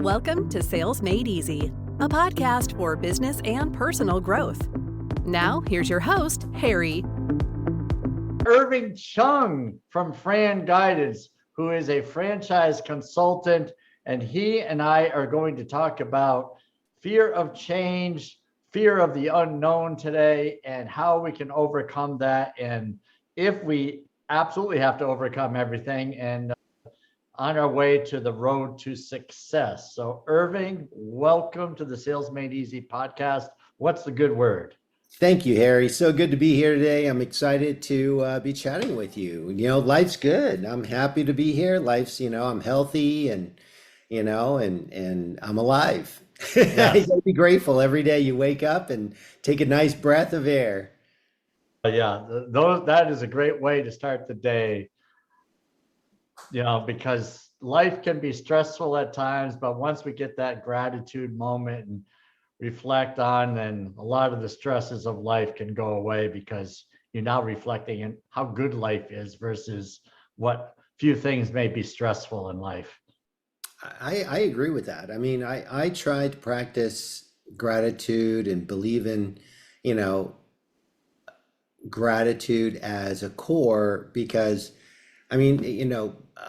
Welcome to Sales Made Easy, a podcast for business and personal growth. Now, here's your host, Harry. Irving Chung from Fran Guidance, who is a franchise consultant, and he and I are going to talk about fear of change, fear of the unknown today, and how we can overcome that, and if we absolutely have to overcome everything, and on our way to the road to success. So Irving, welcome to the Sales Made Easy podcast. What's the good word? Thank you, Harry. So good to be here today. I'm excited to be chatting with you. Life's good. I'm happy to be here. Life's, I'm healthy and I'm alive. Yes. You gotta be grateful every day you wake up and take a nice breath of air. Yeah, that is a great way to start the day. Because life can be stressful at times, but once we get that gratitude moment and reflect on, then a lot of the stresses of life can go away because you're now reflecting on how good life is versus what few things may be stressful in life. I agree with that. I mean, I try to practice gratitude and believe in, gratitude as a core because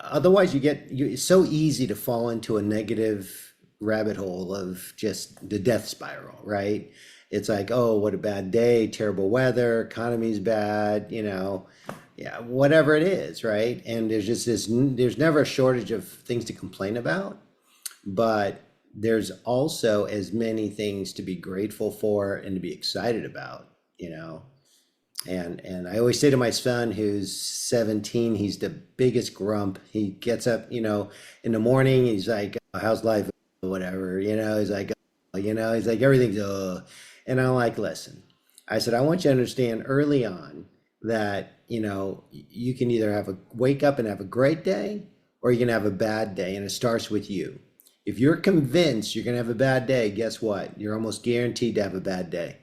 otherwise it's so easy to fall into a negative rabbit hole of just the death spiral, right? It's like, oh, what a bad day, terrible weather, economy's bad, whatever it is, right? And there's never a shortage of things to complain about, but there's also as many things to be grateful for and to be excited about, And I always say to my son, who's 17, he's the biggest grump. He gets up, in the morning, he's like, how's life? Whatever, he's like, everything's, and I'm like, listen, I said, I want you to understand early on that, you can either wake up and have a great day, or you can have a bad day, and it starts with you. If you're convinced you're going to have a bad day, guess what? You're almost guaranteed to have a bad day.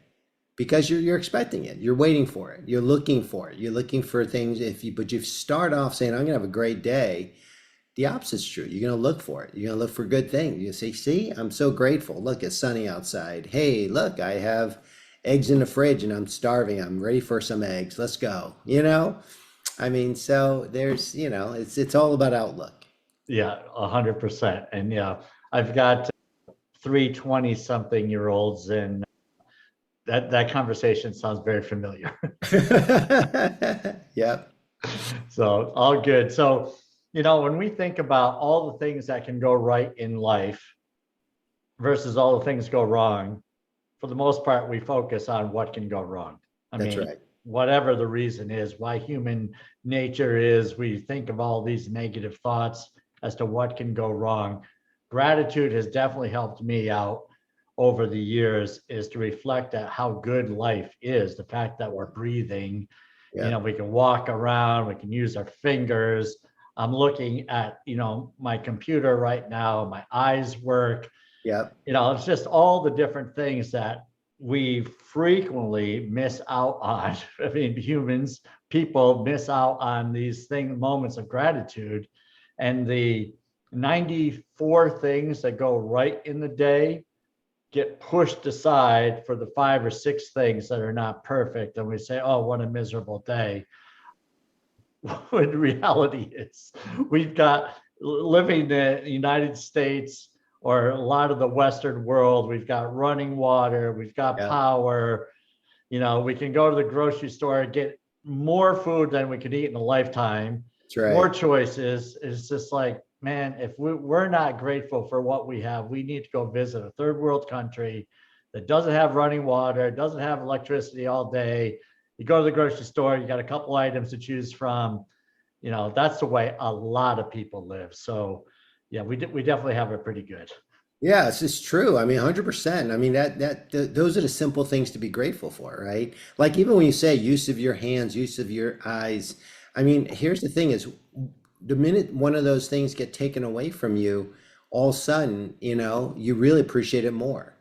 Because you're expecting it, you're waiting for it, you're looking for it, you're looking for things. But you start off saying, I'm gonna have a great day, the opposite's true. You're gonna look for it. You're gonna look for good things. You say, see, I'm so grateful. Look, it's sunny outside. Hey, look, I have eggs in the fridge and I'm starving. I'm ready for some eggs. Let's go. So there's, it's all about outlook. Yeah, 100%. And yeah, I've got 3 20-something-year-olds, and that conversation sounds very familiar. Yep. So all good. So, when we think about all the things that can go right in life versus all the things go wrong, for the most part, we focus on what can go wrong. That's right. Whatever the reason is, why human nature is, we think of all these negative thoughts as to what can go wrong. Gratitude has definitely helped me out over the years, is to reflect at how good life is. The fact that we're breathing, we can walk around, we can use our fingers. I'm looking at, my computer right now, my eyes work. Yeah. It's just all the different things that we frequently miss out on. I mean, people miss out on these moments of gratitude, and the 94 things that go right in the day get pushed aside for the 5 or 6 things that are not perfect, and we say, oh, what a miserable day. When reality is, we've got, living in the United States or a lot of the Western world, we've got running water, we've got power, we can go to the grocery store and get more food than we could eat in a lifetime. That's right. More choices. It's just like, man, if we're not grateful for what we have, we need to go visit a third world country that doesn't have running water, doesn't have electricity all day. You go to the grocery store, you got a couple items to choose from. That's the way a lot of people live. So yeah, we definitely have it pretty good. Yeah, it's true. 100%. Those are the simple things to be grateful for, right? Like even when you say use of your hands, use of your eyes. Here's the thing is, the minute one of those things get taken away from you, all of a sudden, you really appreciate it more.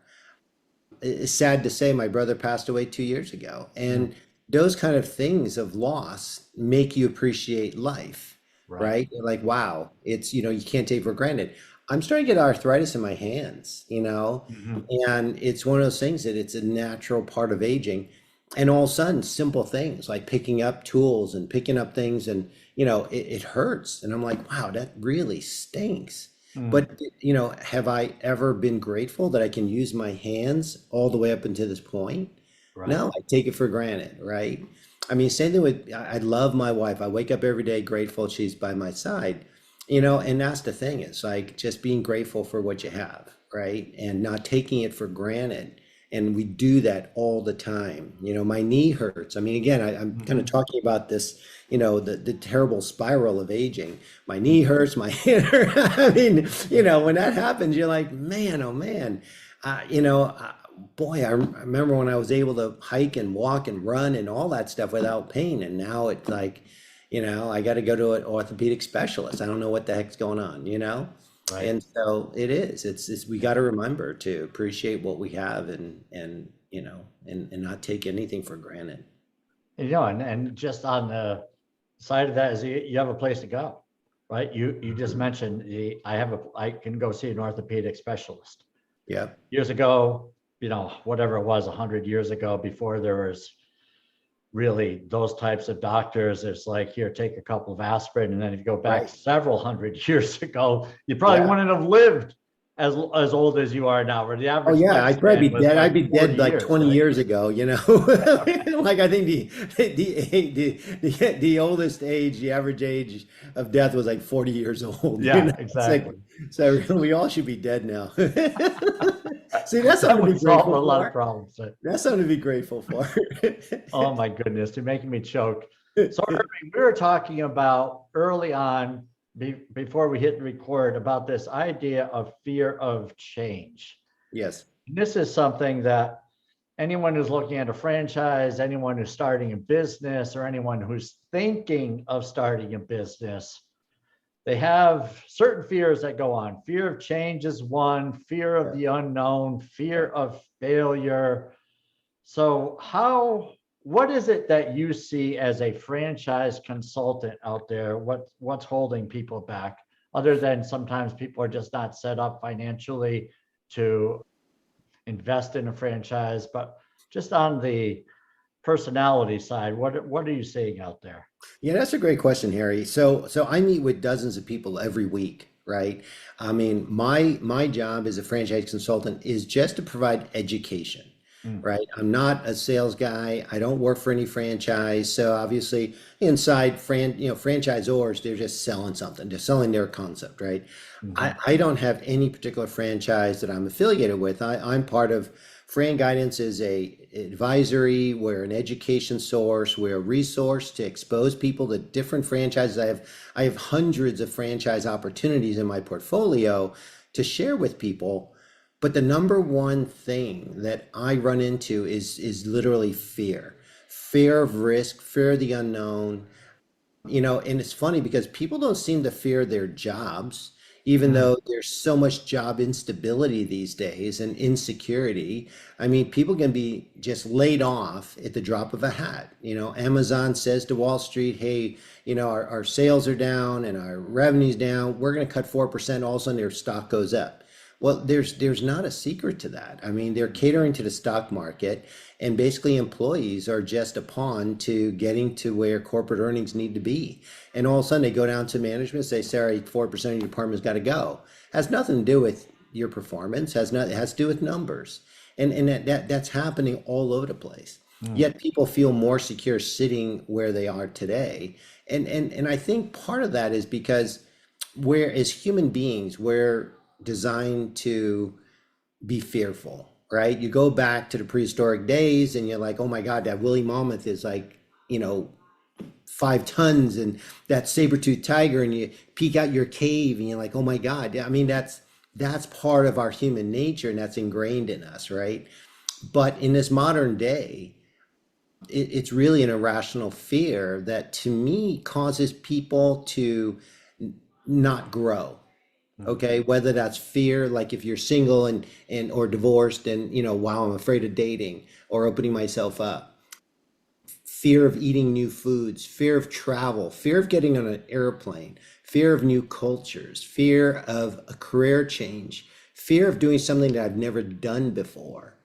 It's sad to say my brother passed away 2 years ago. And those kind of things of loss make you appreciate life. Right. right? You're like, wow, it's, you can't take for granted. I'm starting to get arthritis in my hands, Mhm. and it's one of those things that it's a natural part of aging. And all of a sudden, simple things like picking up tools and picking up things, and it hurts. And I'm like, wow, that really stinks. Mm. But have I ever been grateful that I can use my hands all the way up until this point? Right. No, I take it for granted, right? I mean, same thing with, I love my wife. I wake up every day grateful she's by my side, and that's the thing. It's like just being grateful for what you have, right? And not taking it for granted. And we do that all the time. My knee hurts. I mean, again, I'm kind of Mhm. talking about this, the terrible spiral of aging. My knee hurts, my hand hurts. I mean, when that happens, you're like, man, oh man, boy, I remember when I was able to hike and walk and run and all that stuff without pain. And now it's like, I got to go to an orthopedic specialist. I don't know what the heck's going on. Right. And so it's we got to remember to appreciate what we have, and not take anything for granted. And just on the side of that is you have a place to go, right? You just mentioned I can go see an orthopedic specialist. Yeah. Years ago, whatever it was, 100 years ago, before there was really those types of doctors, it's like, here, take a couple of aspirin. And then if you go back Right. several hundred years ago, you probably Yeah. wouldn't have lived as old as you are now, where the Oh average yeah, I'd probably lifespan be was dead. like I'd be 40 dead like years, 20 right? years ago. Like I think the oldest age, the average age of death was like 40 years old. Yeah, It's like, exactly. so we all should be dead now. See, that's That something to would be solve grateful a lot of for. problems. That's something to be grateful for. Oh my goodness, you're making me choke. So Irving, we were talking about early on, before we hit record, about this idea of fear of change. Yes. This is something that anyone who's looking at a franchise, anyone who's starting a business, or anyone who's thinking of starting a business, they have certain fears that go on. Fear of change is one, fear of Yeah. the unknown, fear of failure. So what is it that you see as a franchise consultant out there? What's holding people back, other than sometimes people are just not set up financially to invest in a franchise, but just on the personality side, what are you seeing out there? Yeah, that's a great question, Harry. So I meet with dozens of people every week, right? I mean, my job as a franchise consultant is just to provide education, Mm. right? I'm not a sales guy. I don't work for any franchise. So obviously, inside franchisors, they're just selling something, they're selling their concept, right? Mhm. I don't have any particular franchise that I'm affiliated with. I'm part of Fran Guidance is a advisory, we're an education source, we're a resource to expose people to different franchises. I have hundreds of franchise opportunities in my portfolio to share with people. But the number one thing that I run into is literally fear. Fear of risk, fear of the unknown, and it's funny because people don't seem to fear their jobs, even Mm. though there's so much job instability these days and insecurity. I mean, people can be just laid off at the drop of a hat. Amazon says to Wall Street, hey, our sales are down and our revenue's down. We're going to cut 4%. All of a sudden, their stock goes up. Well, there's not a secret to that. I mean, they're catering to the stock market, and basically employees are just a pawn to getting to where corporate earnings need to be. And all of a sudden they go down to management, say, sorry, 4% of your department's got to go. Has nothing to do with your performance, it has to do with numbers. And that's happening all over the place. Mm. Yet people feel more secure sitting where they are today. And I think part of that is because we're, as human beings, we're designed to be fearful, right? You go back to the prehistoric days and you're like, oh my God, that woolly mammoth is like, 5 tons, and that saber-toothed tiger, and you peek out your cave and you're like, oh my God. Yeah, I mean, that's part of our human nature, and that's ingrained in us, right? But in this modern day, it's really an irrational fear that to me causes people to not grow. Mm. Okay, whether that's fear, like if you're single and or divorced, and wow, I'm afraid of dating or opening myself up. fear of eating new foods, fear of travel, fear of getting on an airplane, fear of new cultures, fear of a career change, fear of doing something that I've never done before.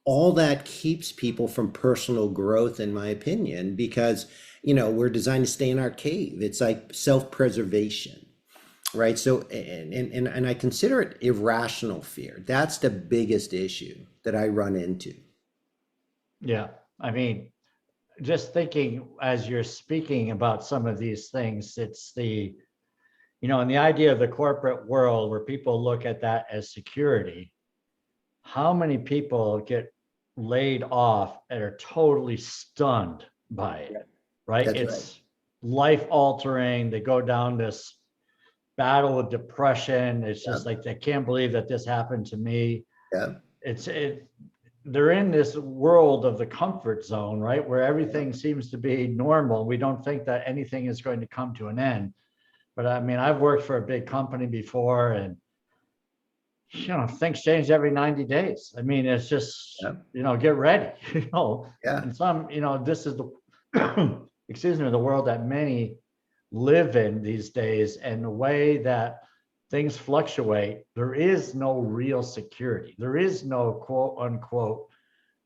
All that keeps people from personal growth, in my opinion, because, we're designed to stay in our cave. It's like self-preservation, right? So, and I consider it irrational fear. That's the biggest issue that I run into. Yeah. I mean, just thinking as you're speaking about some of these things, it's in the idea of the corporate world where people look at that as security, how many people get laid off and are totally stunned by it, right? That's It's life altering. They go down this battle of depression. It's just like, they can't believe that this happened to me. Yeah. They're in this world of the comfort zone, right? Where everything seems to be normal. We don't think that anything is going to come to an end. But I mean, I've worked for a big company before, and things change every 90 days. I mean, it's just, get ready, and some, this is the, excuse me, the world that many live in these days, and the way that things fluctuate. There is no real security. There is no quote unquote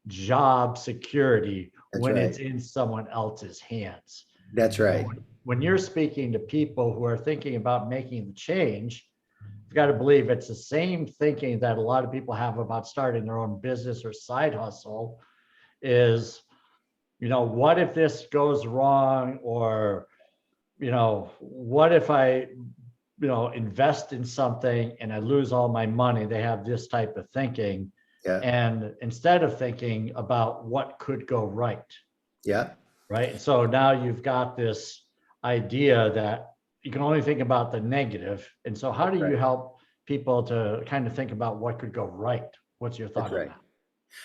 job security when it's in someone else's hands. That's right. When you're speaking to people who are thinking about making the change, you've got to believe it's the same thinking that a lot of people have about starting their own business or side hustle is, what if this goes wrong? Or, what if I invest in something and I lose all my money? They have this type of thinking. Yeah. And instead of thinking about what could go right. Yeah. Right. So now you've got this idea that you can only think about the negative. And so how do you help people to kind of think about what could go right? What's your thought on that?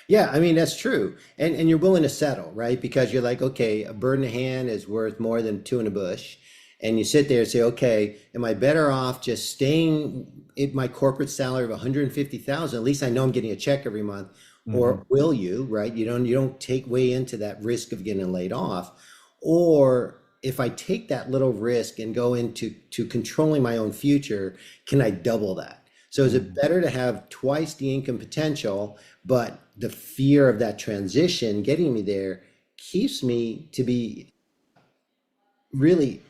Yeah, I mean, that's true. And you're willing to settle, right? Because you're like, okay, a bird in the hand is worth more than two in a bush. And you sit there and say, okay, am I better off just staying at my corporate salary of 150,000? At least I know I'm getting a check every month. Mm-hmm. Or will you, right? You don't take way into that risk of getting laid off. Or if I take that little risk and go into controlling my own future, can I double that? So is it better to have twice the income potential, but the fear of that transition getting me there keeps me to be really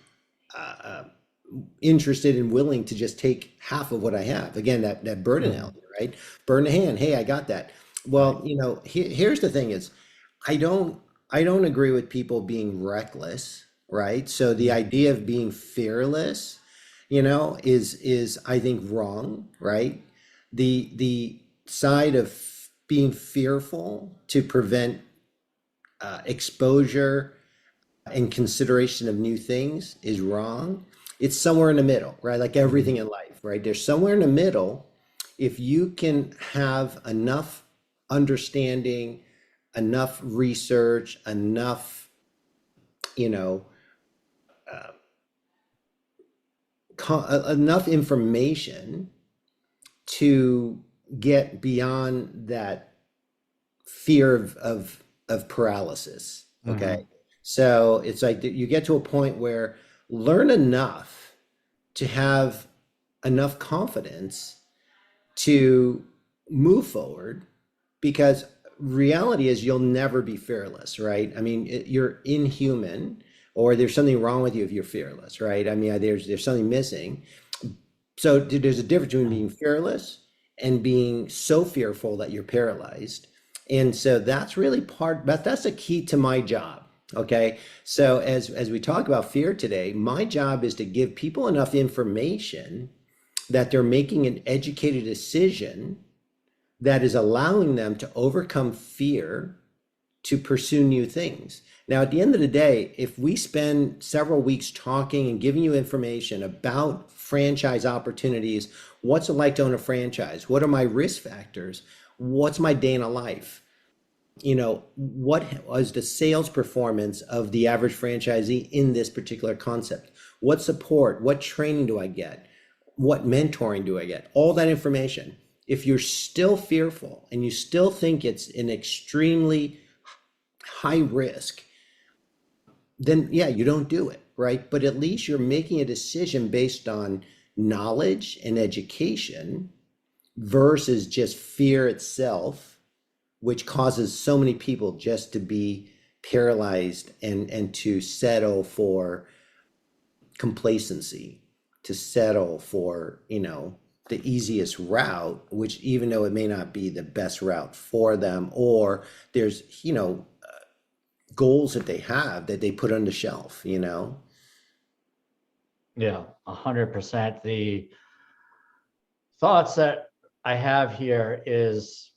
interested and willing to just take half of what I have? Again, that bird analogy, right? Bird in the hand. Hey, I got that. Well, here's the thing is, I don't agree with people being reckless, right? So the idea of being fearless, is I think wrong, right? The side of being fearful to prevent exposure and consideration of new things is wrong. It's somewhere in the middle, right? Like everything in life, right? There's somewhere in the middle. If you can have enough understanding, enough research, enough, enough information to get beyond that fear of paralysis. Okay. Mm-hmm. So it's like you get to a point where learn enough to have enough confidence to move forward, because reality is you'll never be fearless, right? I mean, you're inhuman, or there's something wrong with you if you're fearless, right? I mean, there's something missing. So there's a difference between being fearless and being so fearful that you're paralyzed. And so that's really that's the key to my job. Okay. So as we talk about fear today, my job is to give people enough information that they're making an educated decision that is allowing them to overcome fear to pursue new things. Now, at the end of the day, if we spend several weeks talking and giving you information about franchise opportunities, what's it like to own a franchise? What are my risk factors? What's my day in a life? What was the sales performance of the average franchisee in this particular concept? What support, what training do I get? What mentoring do I get? All that information. If you're still fearful and you still think it's an extremely high risk, then yeah, you don't do it, right? But at least you're making a decision based on knowledge and education versus just fear itself, which causes so many people just to be paralyzed and to settle for complacency, to settle for, the easiest route, which even though it may not be the best route for them, or there's, goals that they have that they put on the shelf. Yeah, 100%. The thoughts that I have here is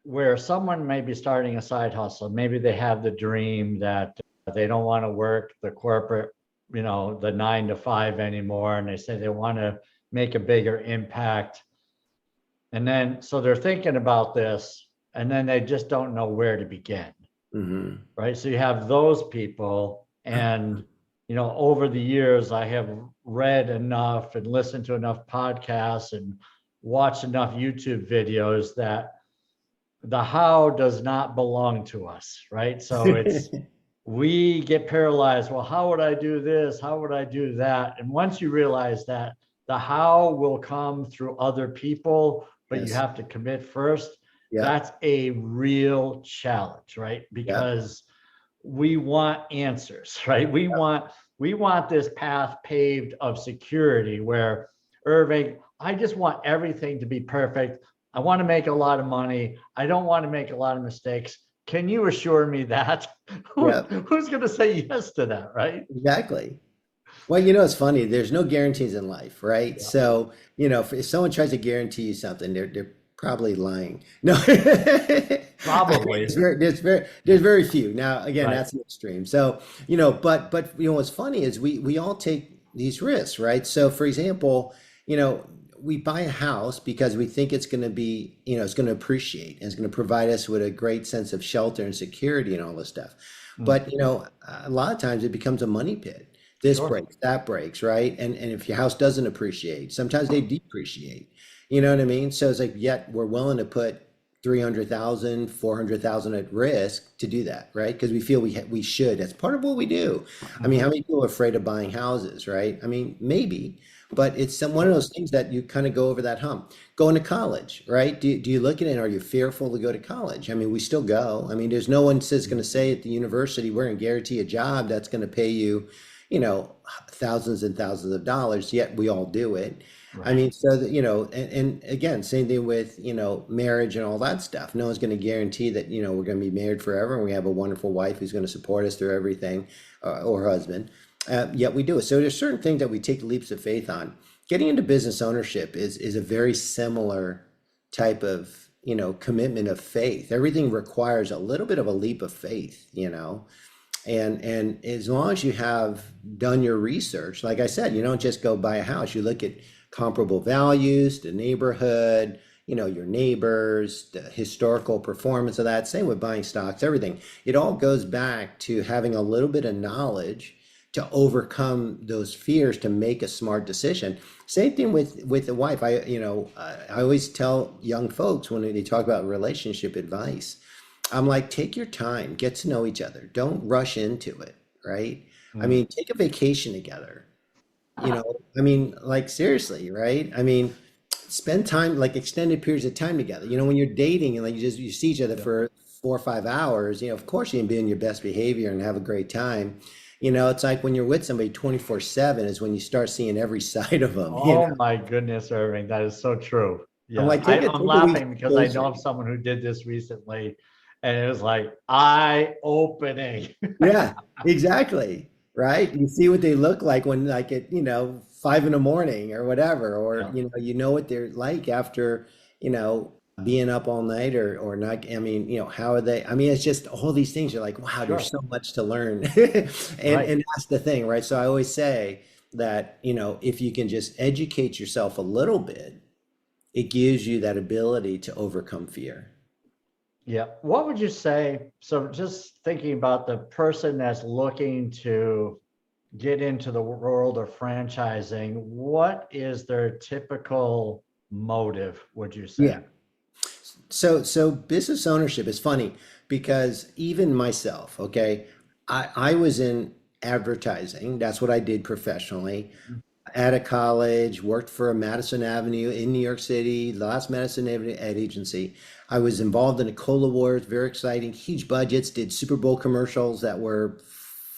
where someone may be starting a side hustle. Maybe they have the dream that they don't want to work the corporate, the 9 to 5 anymore. And they say they want to make a bigger impact. And then, so they're thinking about this, and then they just don't know where to begin. Mm-hmm. Right. So you have those people, and, over the years, I have read enough and listened to enough podcasts and watched enough YouTube videos that the how does not belong to us. Right. So we get paralyzed. Well, how would I do this? How would I do that? And once you realize that the how will come through other people, but Yes. you have to commit first. Yeah. That's a real challenge, right? Because we want answers, right? We want this path paved of security where, Irving, I just want everything to be perfect. I want to make a lot of money. I don't want to make a lot of mistakes. Can you assure me that? Who's going to say yes to that, right? Exactly. Well, it's funny. There's no guarantees in life, right? Yeah. So, if someone tries to guarantee you something, they're probably lying. No, Probably. There's very few. Now, again, Right. that's an extreme. So, but what's funny is we all take these risks, right? So, for example, we buy a house because we think it's going to be, it's going to appreciate and it's going to provide us with a great sense of shelter and security and all this stuff. But, a lot of times it becomes a money pit. This Sure. breaks, that breaks, right? And if your house doesn't appreciate, sometimes they depreciate. You know what I mean? So it's like, yet we're willing to put 300,000, 400,000 at risk to do that, right? Because we feel we should. That's part of what we do. I mean, how many people are afraid of buying houses, right? I mean, maybe, but it's one of those things that you kind of go over that hump. Going to college, right? Do you look at it and are you fearful to go to college? I mean, we still go. I mean, there's no one that's going to say at the university, we're going to guarantee a job that's going to pay you, thousands and thousands of dollars, yet we all do it. Right. I mean, so that, and again, same thing with, marriage and all that stuff. No one's going to guarantee that, we're going to be married forever and we have a wonderful wife who's going to support us through everything, or husband. Yet we do it. So there's certain things that we take leaps of faith on. Getting into business ownership is a very similar type of, commitment of faith. Everything requires a little bit of a leap of faith, and as long as you have done your research, like I said, you don't just go buy a house. You look at comparable values, the neighborhood, your neighbors, the historical performance of that. Same with buying stocks, everything. It all goes back to having a little bit of knowledge to overcome those fears to make a smart decision. Same thing with the wife. I always tell young folks when they talk about relationship advice, I'm like, take your time, get to know each other. Don't rush into it, right? I mean, take a vacation together. Like seriously, right? I mean, spend time, like extended periods of time together. When you're dating and like you see each other for 4 or 5 hours, of course you can be in your best behavior and have a great time. It's like when you're with somebody 24/7 is when you start seeing every side of them. Oh my goodness, Irving, that is so true. Yeah, I'm like, I'm laughing because I know someone who did this recently, and it was like eye-opening. Yeah, exactly. Right. You see what they look like when like at, 5 in the morning or whatever, or, what they're like after, being up all night or not. I mean, how are they? I mean, it's just all these things. You're like, wow, Sure. there's so much to learn. Right. And that's the thing, right? So I always say that, if you can just educate yourself a little bit, it gives you that ability to overcome fear. Yeah. What would you say? So just thinking about the person that's looking to get into the world of franchising, what is their typical motive, would you say? Yeah. So business ownership is funny because even myself, okay, I was in advertising. That's what I did professionally. Out of college, worked for a Madison Avenue in New York City, last Madison Avenue ad agency. I was involved in a cola wars, very exciting, huge budgets, did Super Bowl commercials that were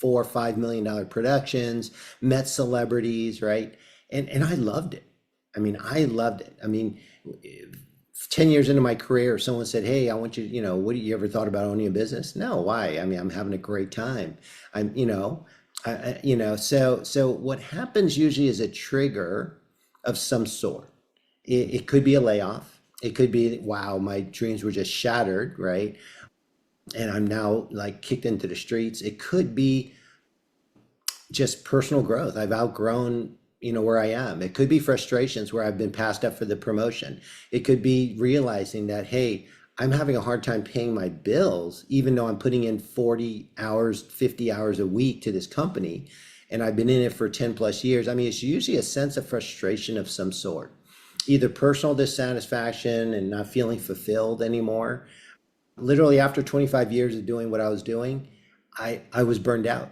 $4 or $5 million productions, met celebrities, right? And I loved it. I mean, I loved it. I mean, 10 years into my career, someone said, "Hey, I want you, what do you ever thought about owning a business?" No, why? I mean, I'm having a great time. I'm, so what happens usually is a trigger of some sort. It could be a layoff. It could be, wow, my dreams were just shattered, right? And I'm now like kicked into the streets. It could be just personal growth. I've outgrown, where I am. It could be frustrations where I've been passed up for the promotion. It could be realizing that, hey, I'm having a hard time paying my bills, even though I'm putting in 40 hours, 50 hours a week to this company. And I've been in it for 10 plus years. I mean, it's usually a sense of frustration of some sort, either personal dissatisfaction and not feeling fulfilled anymore. Literally after 25 years of doing what I was doing, I was burned out.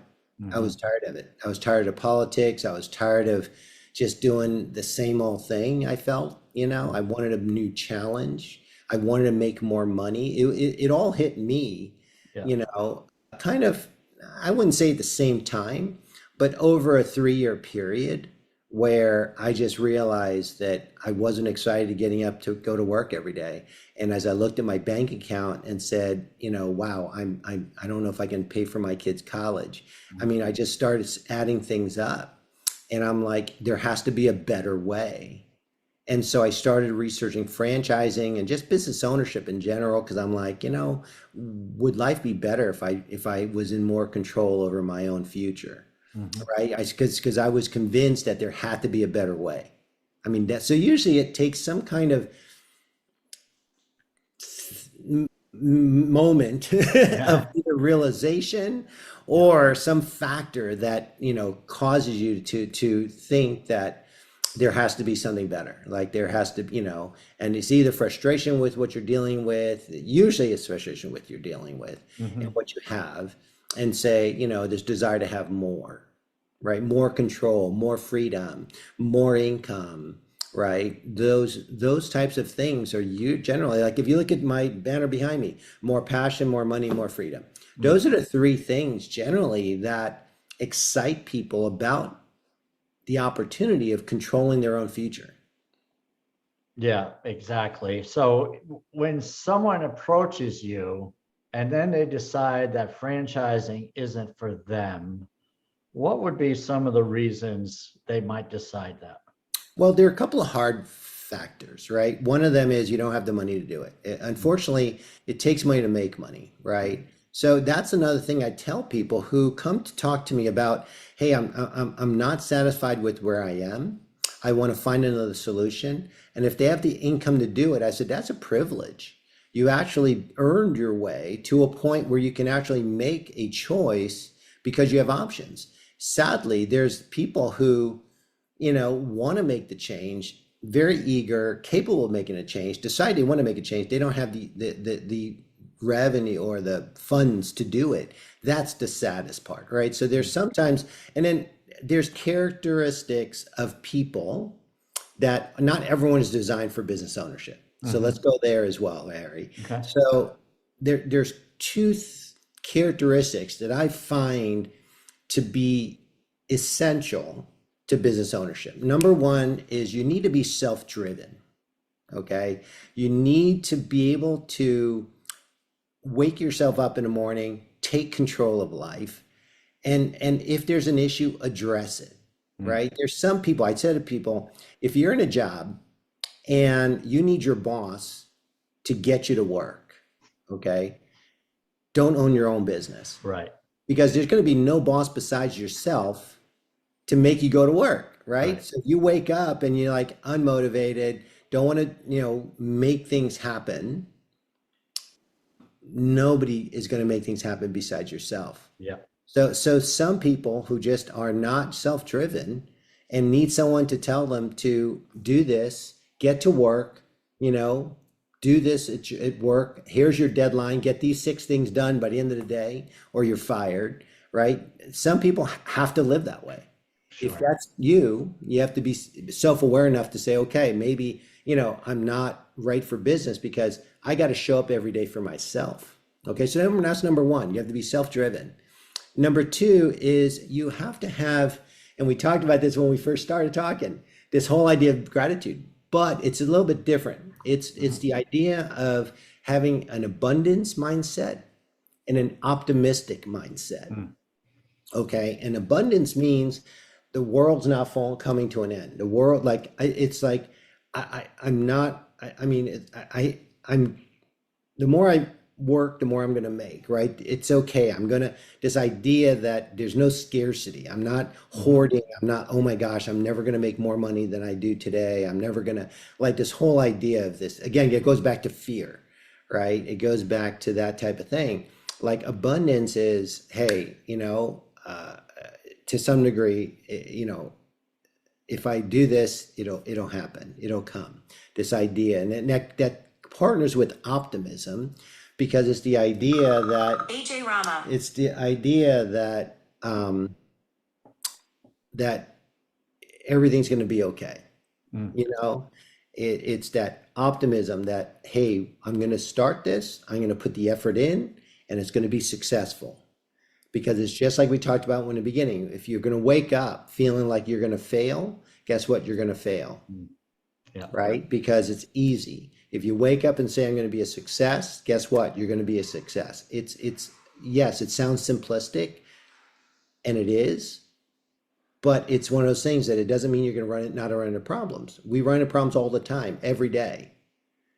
I was tired of it. I was tired of politics. I was tired of just doing the same old thing. I felt, I wanted a new challenge. I wanted to make more money. It all hit me, Yeah. Kind of, I wouldn't say at the same time, but over a 3-year period where I just realized that I wasn't excited to getting up to go to work every day. And as I looked at my bank account and said, wow, I don't know if I can pay for my kids' college. I mean, I just started adding things up, and I'm like, there has to be a better way. And so I started researching franchising and just business ownership in general, because I'm like, would life be better if I was in more control over my own future? Right? Because I was convinced that there had to be a better way. I mean, so usually it takes some kind of moment of either realization or some factor that, causes you to think that there has to be something better. Like there has to, and it's either frustration with what you're dealing with. Usually it's frustration with you're dealing with and what you have, and say, this desire to have more, right? More control, more freedom, more income, right? Those types of things are you generally, like if you look at my banner behind me, more passion, more money, more freedom. Those are the 3 things generally that excite people about the opportunity of controlling their own future. Yeah, exactly. So when someone approaches you and then they decide that franchising isn't for them, what would be some of the reasons they might decide that? Well, there are a couple of hard factors, right? One of them is you don't have the money to do it. Unfortunately, it takes money to make money, right? So that's another thing I tell people who come to talk to me about, hey, I'm not satisfied with where I am. I want to find another solution. And if they have the income to do it, I said, that's a privilege. You actually earned your way to a point where you can actually make a choice because you have options. Sadly, there's people who, want to make the change, very eager, capable of making a change, decide they want to make a change. They don't have the revenue or the funds to do it. That's the saddest part, right? So there's sometimes, and then there's characteristics of people that not everyone is designed for business ownership. So let's go there as well, Harry. Okay. So there's 2 characteristics that I find to be essential to business ownership. Number 1 is you need to be self-driven. Okay. You need to be able to wake yourself up in the morning, take control of life. And if there's an issue, address it, right? There's some people, I'd say to people, if you're in a job and you need your boss to get you to work, okay, don't own your own business. Right. Because there's going to be no boss besides yourself to make you go to work, right? So if you wake up and you're like unmotivated, don't want to, make things happen, nobody is going to make things happen besides yourself. Yeah. So some people who just are not self-driven and need someone to tell them to do this, get to work, do this at work. Here's your deadline. Get these 6 things done by the end of the day, or you're fired, right? Some people have to live that way. If Sure. that's you, you have to be self-aware enough to say, okay, maybe, I'm not right for business because I got to show up every day for myself. Okay, so that's number one. You have to be self-driven. Number two is you have to have, and we talked about this when we first started talking, this whole idea of gratitude, but it's a little bit different. It's the idea of having an abundance mindset and an optimistic mindset. Mm. Okay, and abundance means the world's not coming to an end. The world, it's like I'm not. I mean, I'm. The more I work, the more I'm going to make. Right? It's okay. I'm gonna. This idea that there's no scarcity. I'm not hoarding. I'm not. Oh my gosh, I'm never going to make more money than I do today. I'm never going to, like, this whole idea of this. Again, it goes back to fear, right? It goes back to that type of thing. Like abundance is, hey, to some degree, if I do this, it'll happen. It'll come. This idea, and that partners with optimism, because it's the idea that AJ Rama. it's the idea that that everything's going to be okay. Mm. It's that optimism that, hey, I'm going to start this. I'm going to put the effort in, and it's going to be successful. Because it's just like we talked about in the beginning. If you're going to wake up feeling like you're going to fail, guess what? You're going to fail, Yeah. right? Because it's easy. If you wake up and say, I'm going to be a success, guess what? You're going to be a success. Yes, it sounds simplistic, and it is, but it's one of those things that it doesn't mean you're going to not run into problems. We run into problems all the time, every day.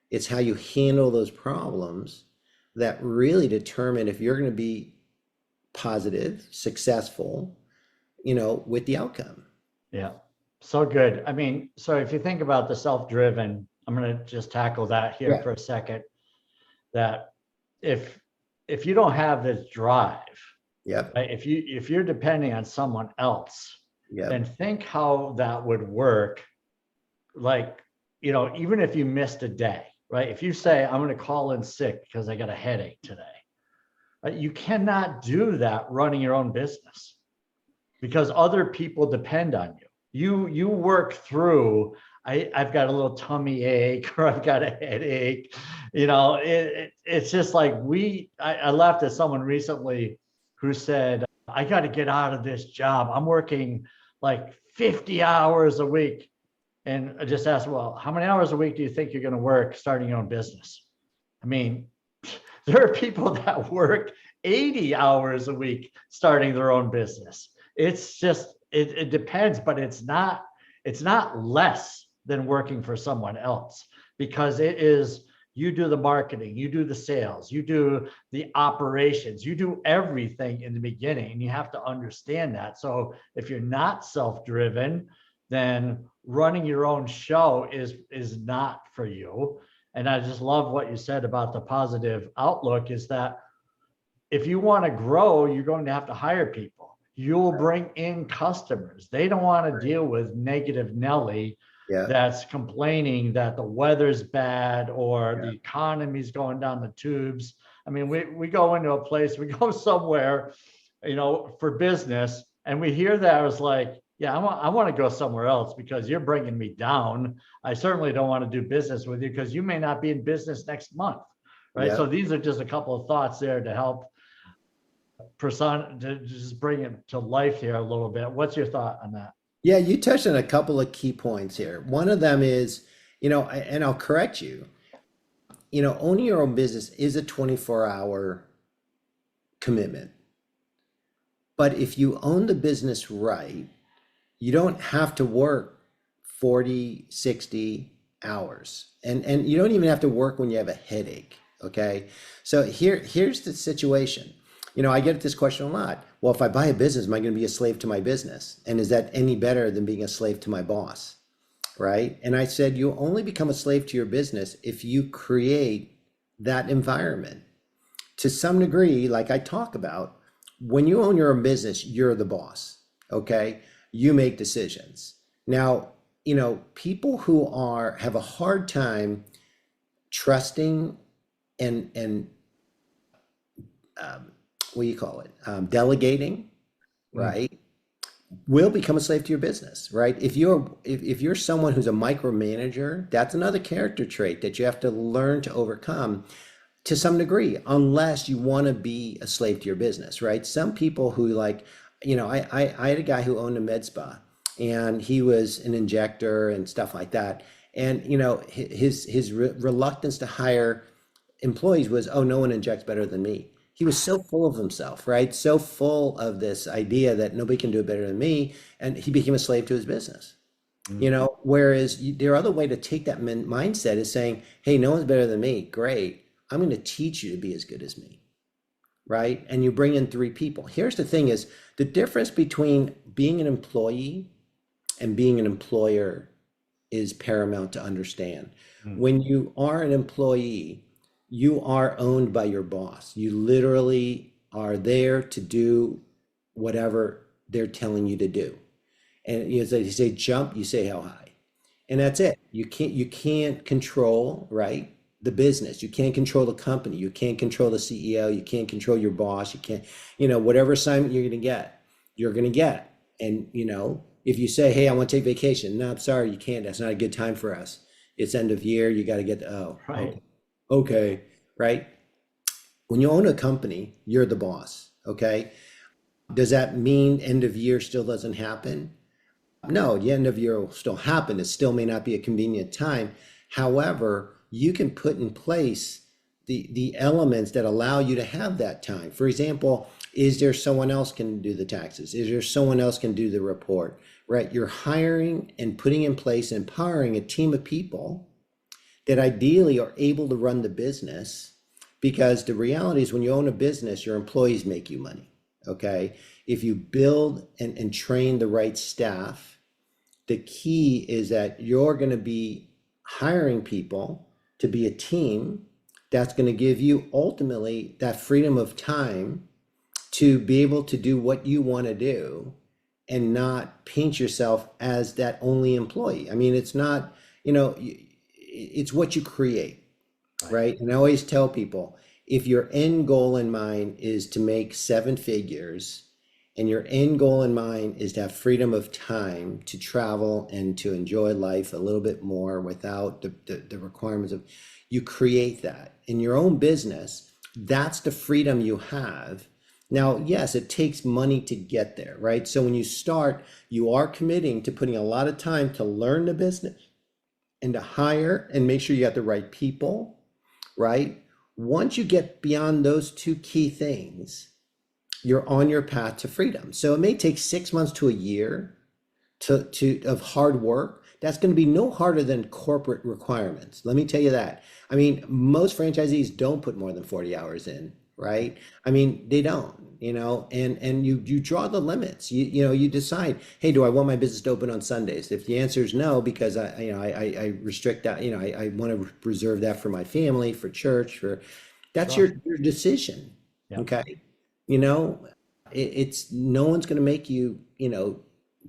It's how you handle those problems that really determine if you're going to be positive, successful, with the outcome. Yeah. So good. I mean, so if you think about the self-driven, I'm going to just tackle that here for a second, that if you don't have this drive, Yep. right, if you're depending on someone else, Yep. then think how that would work. Like, even if you missed a day, right? If you say, I'm going to call in sick because I got a headache today, you cannot do that running your own business because other people depend on you. You work through, I've got a little tummy ache or I've got a headache. It's just like I laughed at someone recently who said, I got to get out of this job. I'm working like 50 hours a week. And I just asked, well, how many hours a week do you think you're going to work starting your own business? I mean, there are people that work 80 hours a week starting their own business. It's just, it depends, but it's not less than working for someone else, because it is, you do the marketing, you do the sales, you do the operations, you do everything in the beginning, and you have to understand that. So if you're not self-driven, then running your own show is not for you. And I just love what you said about the positive outlook, is that if you want to grow, you're going to have to hire people. You'll bring in customers. They don't want to deal with negative Nelly that's complaining that the weather's bad or the economy's going down the tubes. I mean, we go into a place, we go somewhere, for business, and we hear that it's like, yeah, I want to go somewhere else because you're bringing me down. I certainly don't want to do business with you because you may not be in business next month, right? So these are just a couple of thoughts there to help to just bring it to life here a little bit. What's your thought on that? Yeah, you touched on a couple of key points here. One of them is, and I'll correct you, owning your own business is a 24-hour commitment. But if you own the business right, you don't have to work 40, 60 hours. And you don't even have to work when you have a headache, okay? So here's the situation. I get this question a lot. Well, if I buy a business, am I going to be a slave to my business? And is that any better than being a slave to my boss, right? And I said, you only become a slave to your business if you create that environment. To some degree, like I talk about, when you own your own business, you're the boss, okay? You make decisions. Now, people who have a hard time trusting and what do you call it? Delegating, right? Will become a slave to your business, right? If you're someone who's a micromanager, that's another character trait that you have to learn to overcome to some degree, unless you want to be a slave to your business, right? Some people who like, I had a guy who owned a med spa, and he was an injector and stuff like that. And his reluctance to hire employees was, oh, no one injects better than me. He was so full of himself, right? So full of this idea that nobody can do it better than me, and he became a slave to his business. Whereas their other way to take that mindset is saying, hey, no one's better than me. Great. I'm going to teach you to be as good as me, right? And you bring in 3 people. Here's the thing is the difference between being an employee and being an employer is paramount to understand. When you are an employee, you are owned by your boss. You literally are there to do whatever they're telling you to do. And you say jump, you say how high. And that's it. You can't control, right, the business. You can't control the company. You can't control the CEO. You can't control your boss. You can't, whatever assignment you're going to get, you're going to get. And, if you say, hey, I want to take vacation. No, I'm sorry, you can't. That's not a good time for us. It's end of year. You got to get, Right. Okay, right? When you own a company, you're the boss, okay? Does that mean end of year still doesn't happen? No, the end of year will still happen. It still may not be a convenient time. However, you can put in place the elements that allow you to have that time. For example, is there someone else can do the taxes? Is there someone else can do the report, right? You're hiring and putting in place, empowering a team of people that ideally are able to run the business, because the reality is when you own a business, your employees make you money, okay? If you build and train the right staff, the key is that you're going to be hiring people to be a team that's going to give you ultimately that freedom of time to be able to do what you want to do and not paint yourself as that only employee. I mean, it's not, it's what you create, right? And I always tell people, if your end goal in mind is to make 7 figures and your end goal in mind is to have freedom of time to travel and to enjoy life a little bit more without the requirements of, you create that in your own business. That's the freedom you have. Now, yes, it takes money to get there, right? So when you start, you are committing to putting a lot of time to learn the business and to hire and make sure you got the right people, right? Once you get beyond those 2 key things, you're on your path to freedom. So it may take 6 months to a year of hard work. That's going to be no harder than corporate requirements. Let me tell you that. I mean, most franchisees don't put more than 40 hours in, right? I mean, they don't, and you draw the limits. You decide, hey, do I want my business to open on Sundays? If the answer is no, because I restrict that, I want to reserve that for my family, for church, that's your decision. Yeah. Okay. It's no one's going to make you,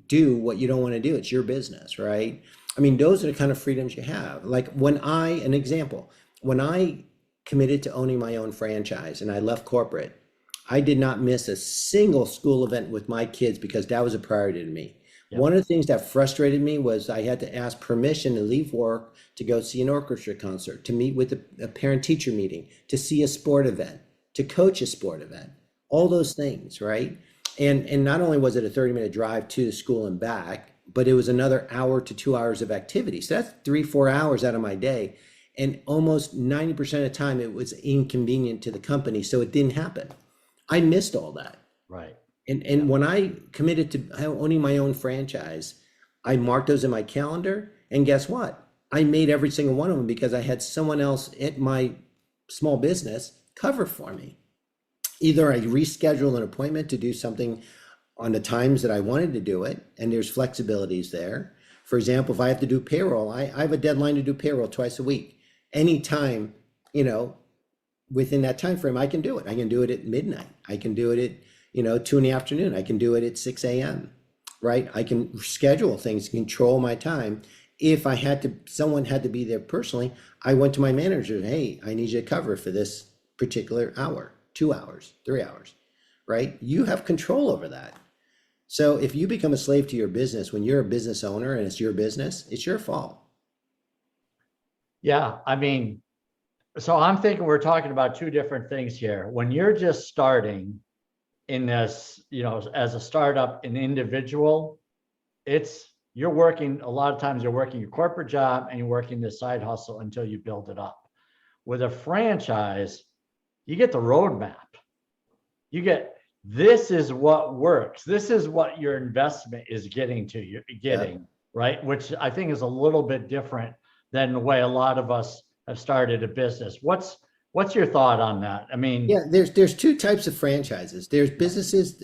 do what you don't want to do. It's your business, right? I mean, those are the kind of freedoms you have. Like when an example, when I committed to owning my own franchise and I left corporate, I did not miss a single school event with my kids because that was a priority to me. Yep. One of the things that frustrated me was I had to ask permission to leave work to go see an orchestra concert, to meet with a parent-teacher meeting, to see a sport event, to coach a sport event, all those things, right? And not only was it a 30-minute drive to the school and back, but it was another hour to 2 hours of activity. So that's 3-4 hours out of my day. And almost 90% of the time it was inconvenient to the company. So it didn't happen. I missed all that. Right. And when I committed to owning my own franchise, I marked those in my calendar. And guess what? I made every single one of them because I had someone else at my small business cover for me. Either I reschedule an appointment to do something on the times that I wanted to do it, and there's flexibilities there. For example, if I have to do payroll, I have a deadline to do payroll twice a week. Anytime, within that time frame, I can do it. I can do it at midnight. I can do it at 2 PM. I can do it at 6 AM, right? I can schedule things, control my time. If someone had to be there personally, I went to my manager, hey, I need you to cover for this particular hour, 2 hours, 3 hours. right? You have control over that. So if you become a slave to your business when you're a business owner and it's your business, it's your fault. Yeah, I mean, so I'm thinking we're talking about two different things here. When you're just starting in this, as a startup, an individual, you're working, a lot of times you're working your corporate job and you're working this side hustle until you build it up. With a franchise, you get the roadmap. You get, this is what works. This is what your investment is you're getting, right? Which I think is a little bit different than the way a lot of us have started a business. What's your thought on that? I mean, yeah, there's two types of franchises. There's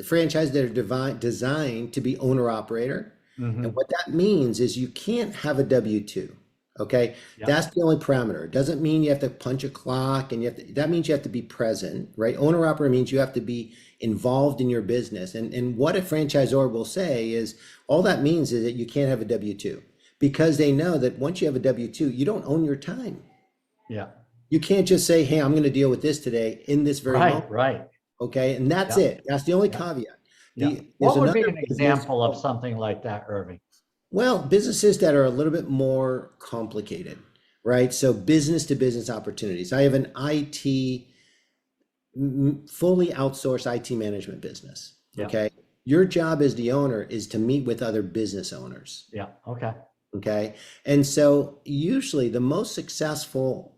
franchises that are designed to be owner operator. mm-hmm. And what that means is you can't have a W-2. Okay. Yeah. That's the only parameter. It doesn't mean you have to punch a clock and that means you have to be present, right? Owner operator means you have to be involved in your business. And what a franchisor will say is all that means is that you can't have a W-2 because they know that once you have a W-2, you don't own your time. Yeah. You can't just say, hey, I'm going to deal with this today in this very moment. Right. Okay. And that's it. That's the only caveat. What would be an example of something like that, Irving? Well, businesses that are a little bit more complicated, right? So business to business opportunities. I have an fully outsourced IT management business. Yeah. Okay. Your job as the owner is to meet with other business owners. Yeah. Okay. Okay. And so usually the most successful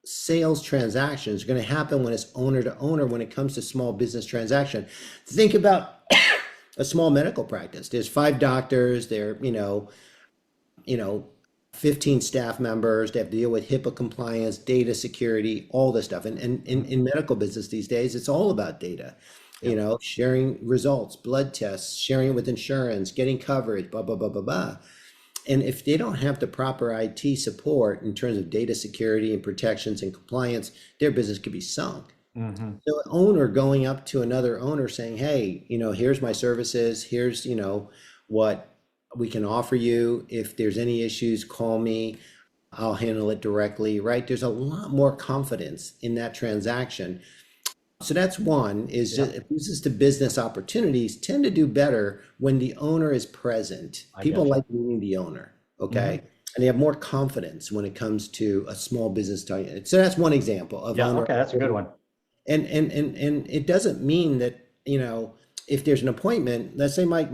sales transactions are going to happen when it's owner to owner when it comes to small business transaction. Think about a small medical practice. There's 5 doctors, they're, 15 staff members, they have to deal with HIPAA compliance, data security, all this stuff. And in medical business these days, it's all about data, sharing results, blood tests, sharing it with insurance, getting coverage, blah, blah, blah, blah, blah. And if they don't have the proper IT support in terms of data security and protections and compliance, their business could be sunk. Mm-hmm. So an owner going up to another owner saying, hey, here's my services, here's, what we can offer you. If there's any issues, call me, I'll handle it directly, right? There's a lot more confidence in that transaction. So that's one is business to business opportunities tend to do better when the owner is present. People like meeting the owner, okay? Mm-hmm. And they have more confidence when it comes to a small business. So that's one example of owner. Okay, that's a good one. And it doesn't mean that, if there's an appointment, let's say my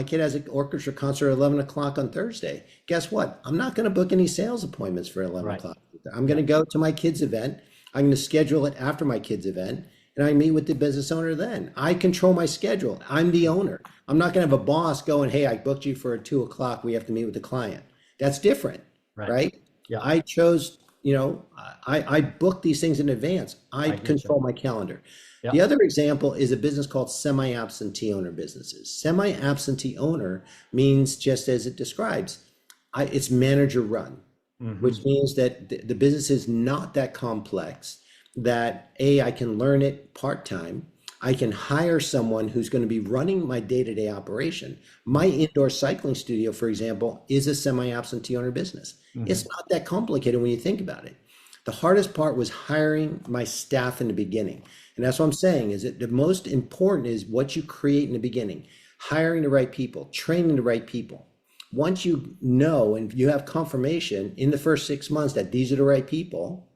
kid has an orchestra concert at 11 o'clock on Thursday. Guess what? I'm not going to book any sales appointments for 11 o'clock. I'm going to go to my kid's event. I'm going to schedule it after my kid's event. And I meet with the business owner then. I control my schedule. I'm the owner. I'm not going to have a boss going, hey, I booked you for 2 o'clock. We have to meet with the client. That's different, right? Yeah. I chose, I book these things in advance. I control my calendar. Yeah. The other example is a business called semi-absentee owner businesses. Semi-absentee owner means just as it describes, it's manager run, mm-hmm. which means that the business is not that complex. That I can learn it part-time. I can hire someone who's going to be running my day-to-day operation. My indoor cycling studio, for example, is a semi-absentee owner business. Mm-hmm. It's not that complicated when you think about it. The hardest part was hiring my staff in the beginning. And that's what I'm saying is that the most important is what you create in the beginning, hiring the right people, training the right people. Once you know and you have confirmation in the first 6 months that these are the right people,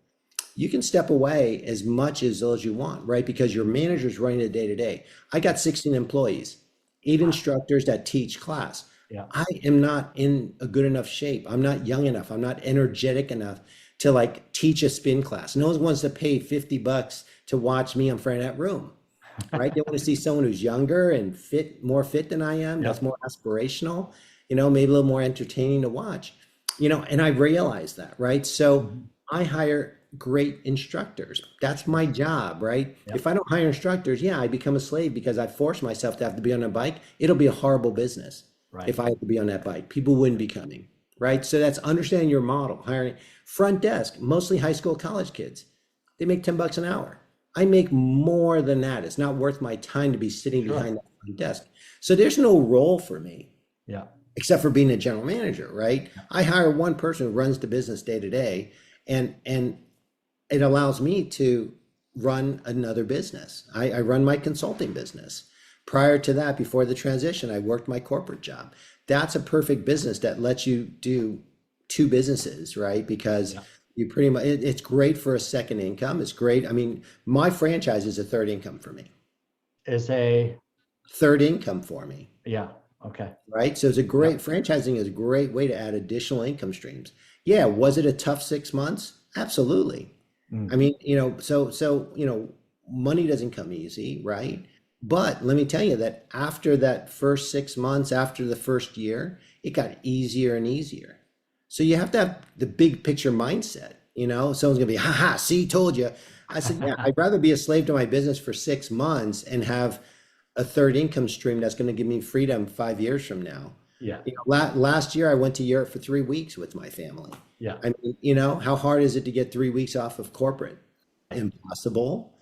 you can step away as much as you want, right? Because your manager's running the day-to-day. I got 16 employees, 8 instructors that teach class. Yeah. I am not in a good enough shape. I'm not young enough. I'm not energetic enough to teach a spin class. No one wants to pay $50 to watch me in front of that room, right? They want to see someone who's younger and more fit than I am. Yep. That's more aspirational, maybe a little more entertaining to watch, and I realize that, right? So I hire great instructors. That's my job, right? Yep. If I don't hire instructors, I become a slave because I force myself to have to be on a bike. It'll be a horrible business if I have to be on that bike. People wouldn't be coming, right? So that's understanding your model. Hiring front desk, mostly high school, college kids. They make $10 an hour. I make more than that. It's not worth my time to be sitting behind that front desk. So there's no role for me. Yeah. Except for being a general manager, right? I hire one person who runs the business day to day, and it allows me to run another business. I run my consulting business. Prior to that, before the transition, I worked my corporate job. That's a perfect business that lets you do two businesses, right? Because you pretty much, it's great for a second income. It's great. I mean, my franchise is a third income for me. Is a third income for me. Yeah. Okay. Right. So it's a great franchising is a great way to add additional income streams. Yeah. Was it a tough 6 months? Absolutely. I mean, money doesn't come easy, right? But let me tell you that after that first 6 months, after the first year, it got easier and easier. So you have to have the big picture mindset. Someone's gonna be, see, told you. I said, yeah, I'd rather be a slave to my business for 6 months and have a third income stream that's going to give me freedom 5 years from now. Yeah. Last year I went to Europe for 3 weeks with my family. Yeah. I mean, how hard is it to get 3 weeks off of corporate? Impossible.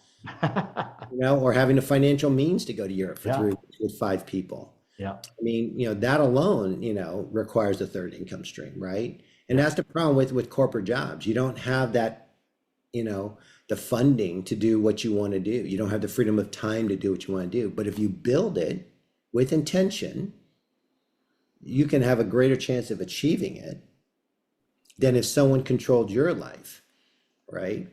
Or having the financial means to go to Europe for 3 weeks with 5 people. Yeah. I mean, that alone, requires a third income stream, right? And that's the problem with corporate jobs. You don't have that, the funding to do what you want to do. You don't have the freedom of time to do what you want to do. But if you build it with intention, you can have a greater chance of achieving it than if someone controlled your life, right?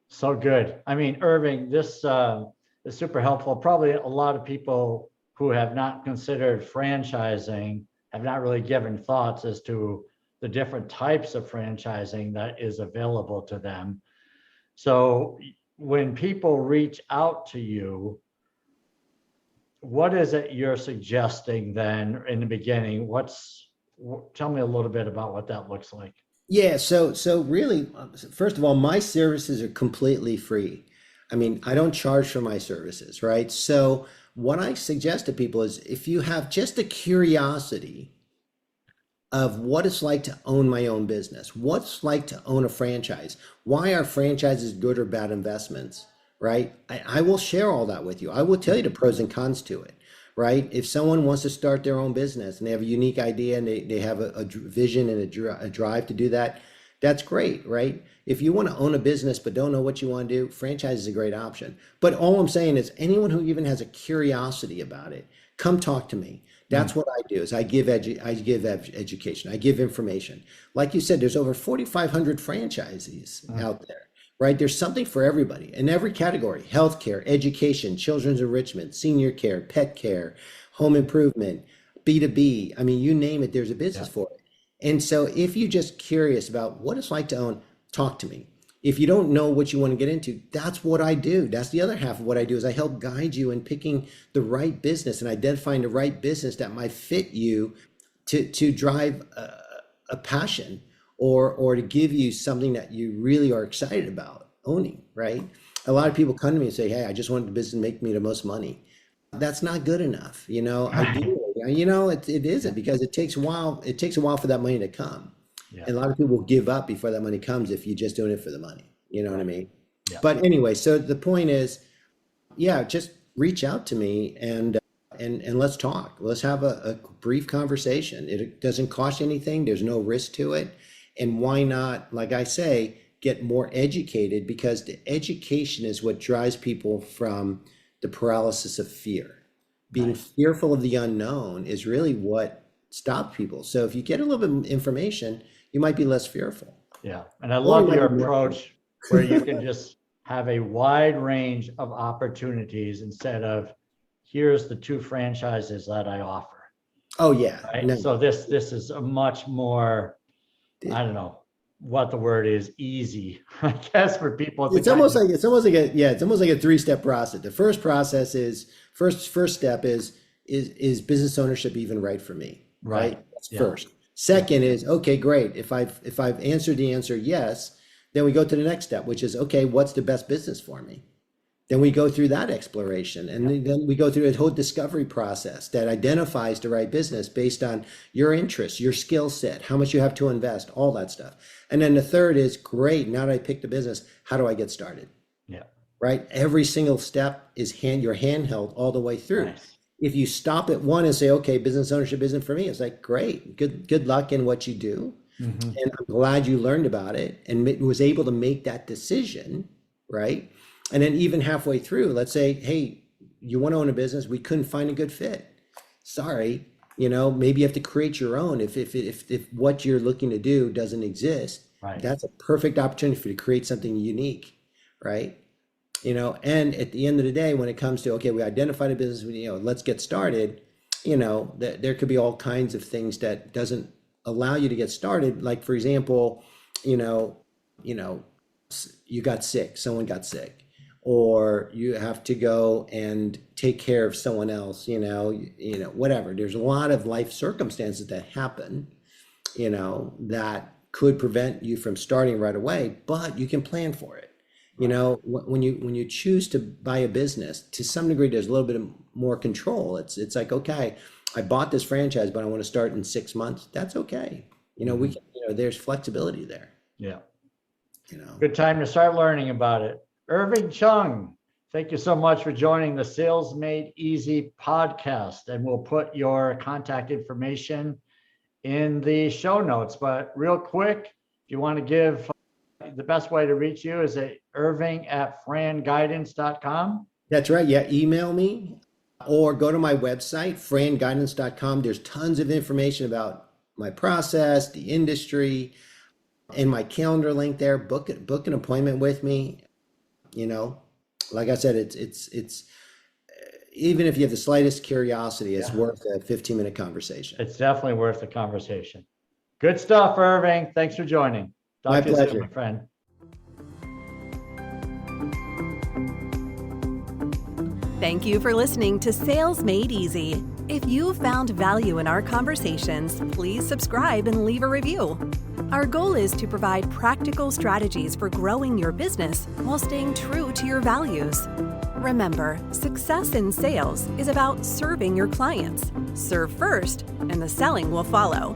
So good. I mean, Irving, this is super helpful. Probably a lot of people who have not considered franchising have not really given thoughts as to the different types of franchising that is available to them. So when people reach out to you, what is it you're suggesting then in the beginning? Tell me a little bit about what that looks like. Yeah, so really, first of all, my services are completely free. I mean, I don't charge for my services, right? So what I suggest to people is if you have just a curiosity of what it's like to own my own business, what's like to own a franchise, why are franchises good or bad investments, right? I will share all that with you. I will tell you the pros and cons to it, right? If someone wants to start their own business and they have a unique idea and they have a vision and a drive to do that, that's great, right? If you want to own a business but don't know what you want to do, franchise is a great option. But all I'm saying is anyone who even has a curiosity about it, come talk to me. That's what I do is I give education, I give information. Like you said, there's over 4,500 franchisees out there, right? There's something for everybody in every category: healthcare, education, children's enrichment, senior care, pet care, home improvement, B2B. I mean, you name it, there's a business for it. And so if you're just curious about what it's like to own, talk to me. If you don't know what you want to get into, that's what I do. That's the other half of what I do is I help guide you in picking the right business and identifying the right business that might fit you to drive a passion or to give you something that you really are excited about owning, right? A lot of people come to me and say, hey, I just want the business to make me the most money. That's not good enough. Ideally, it isn't, because it takes a while. It takes a while for that money to come. Yeah. And a lot of people will give up before that money comes if you're just doing it for the money. You know what I mean? Yeah. But anyway, so the point is, just reach out to me and let's talk. Let's have a brief conversation. It doesn't cost anything. There's no risk to it. And why not, like I say, get more educated, because the education is what drives people from the paralysis of fear. Being fearful of the unknown is really what stops people. So if you get a little bit of information, you might be less fearful. Yeah. And I love your approach where you can just have a wide range of opportunities instead of here's the 2 franchises that I offer. Oh yeah. Right? No. So this is a much more, I don't know what the word is, easy, I guess, for people. It's almost like a 3-step process. The first process is first step is business ownership even right for me? Right. That's first. Second is, okay, great. If I've answered the answer yes, then we go to the next step, which is, okay, what's the best business for me? Then we go through that exploration, and then we go through a whole discovery process that identifies the right business based on your interests, your skill set, how much you have to invest, all that stuff. And then the third is, great, now that I picked the business, how do I get started? Yeah. Right? Every single step is your handheld all the way through. Nice. If you stop at one and say, okay, business ownership isn't for me, it's like, great, good luck in what you do. And I'm glad you learned about it and was able to make that decision, right? And then even halfway through, let's say, hey, you want to own a business, we couldn't find a good fit. Sorry, maybe you have to create your own. If what you're looking to do doesn't exist, Right. that's a perfect opportunity for you to create something unique, right? And at the end of the day, when it comes to, okay, we identified a business, let's get started, there could be all kinds of things that doesn't allow you to get started. Like, for example, you got sick, someone got sick, or you have to go and take care of someone else, whatever. There's a lot of life circumstances that happen, that could prevent you from starting right away, but you can plan for it. When you choose to buy a business, to some degree, there's a little bit more control. It's like, okay, I bought this franchise, but I want to start in 6 months. That's okay. We can, there's flexibility there. Yeah. Good time to start learning about it. Irving Chung, thank you so much for joining the Sales Made Easy podcast. And we'll put your contact information in the show notes. But real quick, if you want to give, the best way to reach you is at irving@franguidance.com. That's right. Yeah. Email me or go to my website, franguidance.com. There's tons of information about my process, the industry, and my calendar link there. Book an appointment with me. Like I said, it's even if you have the slightest curiosity, it's worth a 15-minute conversation. It's definitely worth the conversation. Good stuff, Irving. Thanks for joining. My pleasure, soon, my friend. Thank you for listening to Sales Made Easy. If you found value in our conversations, please subscribe and leave a review. Our goal is to provide practical strategies for growing your business while staying true to your values. Remember, success in sales is about serving your clients. Serve first, and the selling will follow.